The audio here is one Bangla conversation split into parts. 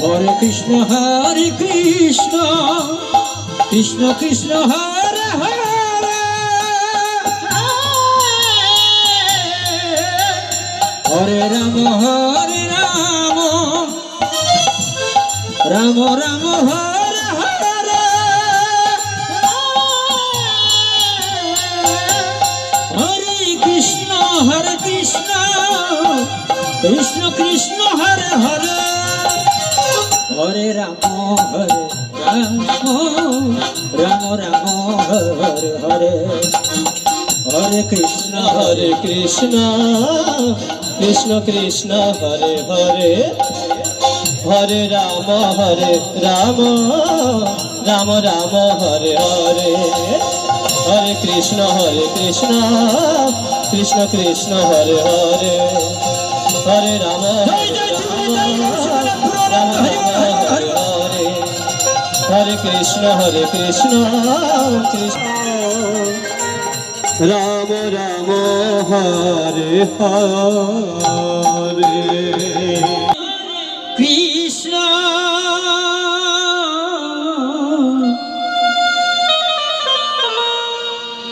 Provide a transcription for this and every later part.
হরে কৃষ্ণ কৃষ্ণ কৃষ্ণ হরে হরে, হরে রাম রাম রাম হরে হরে, হরে কৃষ্ণ কৃষ্ণ কৃষ্ণ হরে হরে, হরে রাম রাম রাম হরে হরে, হরে কৃষ্ণ কৃষ্ণ কৃষ্ণ হরে হরে, হরে রাম রাম রাম হরে হরে, হরে কৃষ্ণ কৃষ্ণ কৃষ্ণ হরে হরে, হরে রাম রাম হরে হরে, হরে কৃষ্ণ কৃষ্ণ রাম রাম হরে হরে। কৃষ্ণ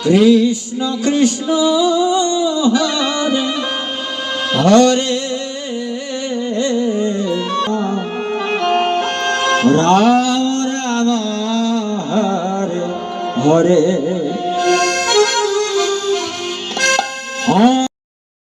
কৃষ্ণ কৃষ্ণ হরে হরে, রাম রাম হরে হরে।